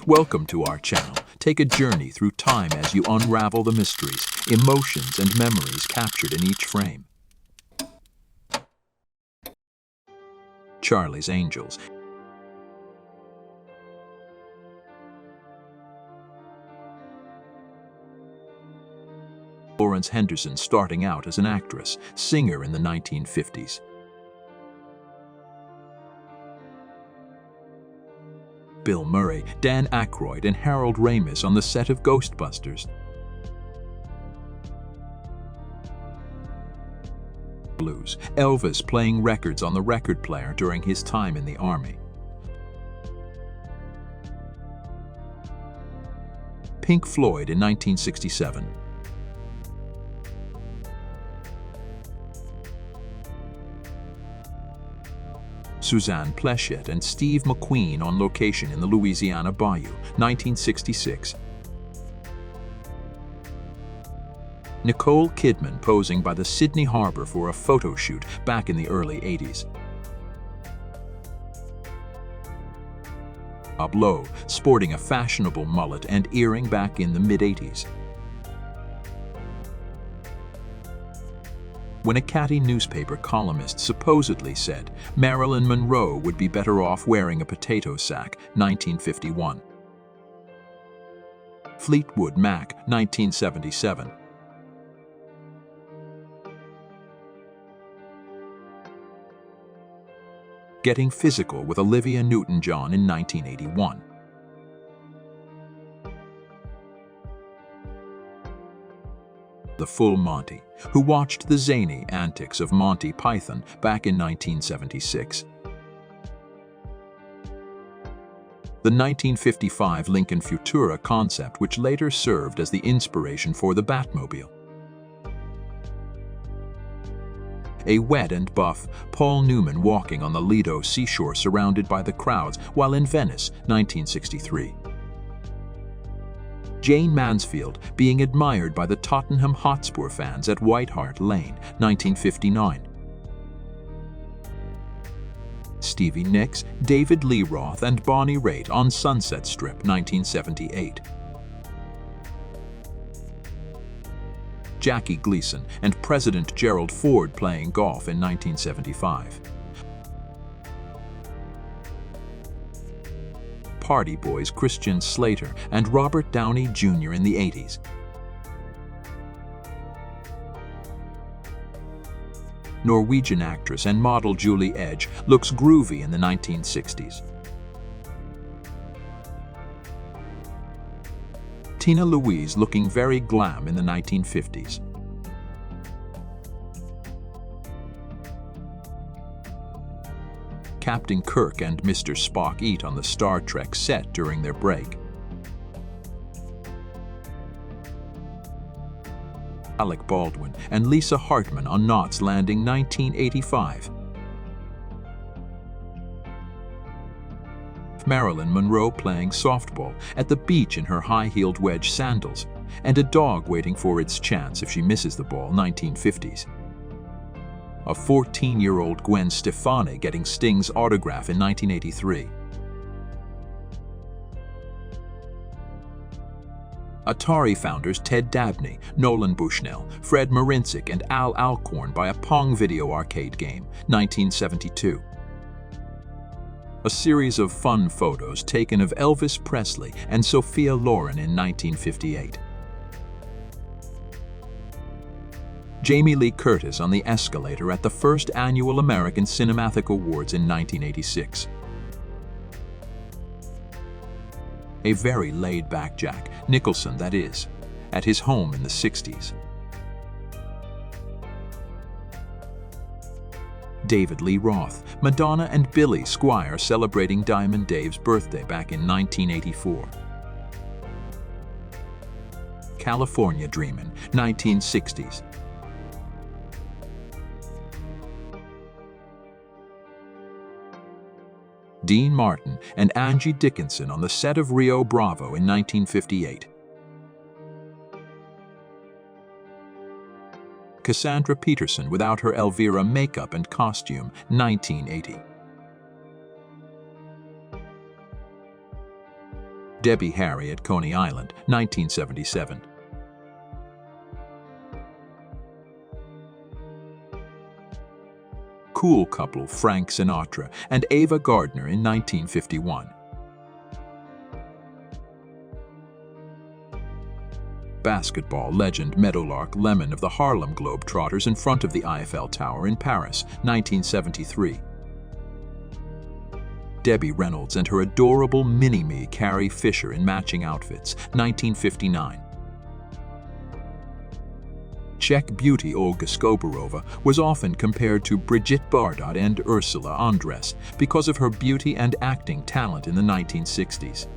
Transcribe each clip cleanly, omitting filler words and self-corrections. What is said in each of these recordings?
Welcome to our channel. Take a journey through time as you unravel the mysteries, emotions, and memories captured in each frame. Charlie's Angels. Florence Henderson starting out as an actress, singer in the 1950s. Bill Murray, Dan Aykroyd, and Harold Ramis on the set of Ghostbusters. Blues, Elvis playing records on the record player during his time in the Army. Pink Floyd in 1967. Suzanne Pleshette and Steve McQueen on location in the Louisiana Bayou, 1966. Nicole Kidman posing by the Sydney Harbor for a photo shoot back in the early 80s. Bob Lowe sporting a fashionable mullet and earring back in the mid-80s. When a catty newspaper columnist supposedly said Marilyn Monroe would be better off wearing a potato sack, 1951. Fleetwood Mac, 1977. Getting Physical with Olivia Newton-John in 1981. The Full Monty, who watched the zany antics of Monty Python back in 1976. The 1955 Lincoln Futura concept, which later served as the inspiration for the Batmobile. A wet and buff Paul Newman walking on the Lido seashore surrounded by the crowds while in Venice, 1963. Jane Mansfield being admired by the Tottenham Hotspur fans at White Hart Lane, 1959. Stevie Nicks, David Lee Roth, and Bonnie Raitt on Sunset Strip, 1978. Jackie Gleason and President Gerald Ford playing golf in 1975. Party Boys Christian Slater and Robert Downey Jr. in the 80s. Norwegian actress and model Julie Edge looks groovy in the 1960s. Tina Louise looking very glam in the 1950s. Captain Kirk and Mr. Spock eat on the Star Trek set during their break. Alec Baldwin and Lisa Hartman on Knots Landing, 1985. Marilyn Monroe playing softball at the beach in her high-heeled wedge sandals, and a dog waiting for its chance if she misses the ball, 1950s. A 14-year-old Gwen Stefani getting Sting's autograph in 1983. Atari founders Ted Dabney, Nolan Bushnell, Fred Marincek, and Al Alcorn by a Pong video arcade game, 1972. A series of fun photos taken of Elvis Presley and Sophia Loren in 1958. Jamie Lee Curtis on the escalator at the first annual American Cinematic Awards in 1986. A very laid-back Jack Nicholson, that is, at his home in the 60s. David Lee Roth, Madonna and Billy Squier celebrating Diamond Dave's birthday back in 1984. California Dreamin', 1960s. Dean Martin and Angie Dickinson on the set of Rio Bravo in 1958. Cassandra Peterson without her Elvira makeup and costume, 1980. Debbie Harry at Coney Island, 1977. Cool couple Frank Sinatra and Ava Gardner in 1951. Basketball legend Meadowlark Lemon of the Harlem Globetrotters in front of the Eiffel Tower in Paris, 1973. Debbie Reynolds and her adorable mini-me Carrie Fisher in matching outfits, 1959. Czech beauty Olga Skoborova was often compared to Brigitte Bardot and Ursula Andress because of her beauty and acting talent in the 1960s.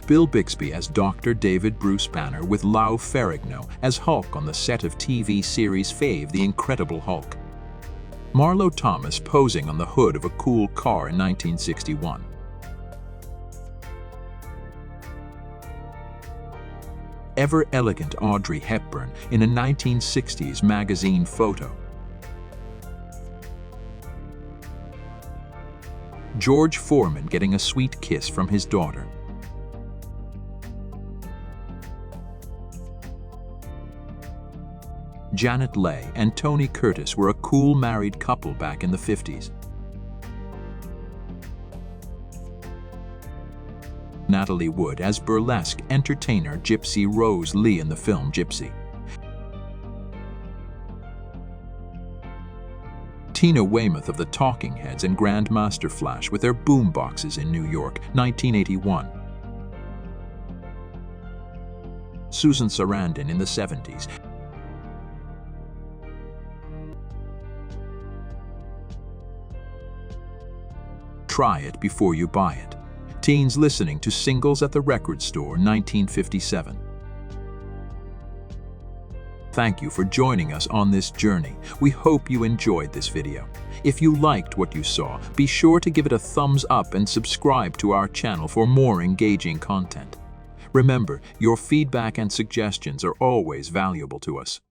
Bill Bixby as Dr. David Bruce Banner with Lou Ferrigno as Hulk on the set of TV series Fave The Incredible Hulk. Marlo Thomas posing on the hood of a cool car in 1961. Ever-elegant Audrey Hepburn in a 1960s magazine photo. George Foreman getting a sweet kiss from his daughter. Janet Leigh and Tony Curtis were a cool married couple back in the 50s. Natalie Wood as burlesque entertainer Gypsy Rose Lee in the film Gypsy. Tina Weymouth of the Talking Heads and Grandmaster Flash with their boomboxes in New York, 1981. Susan Sarandon in the 70s. Try it before you buy it. Teens listening to Singles at the Record Store, 1957. Thank you for joining us on this journey. We hope you enjoyed this video. If you liked what you saw, be sure to give it a thumbs up and subscribe to our channel for more engaging content. Remember, your feedback and suggestions are always valuable to us.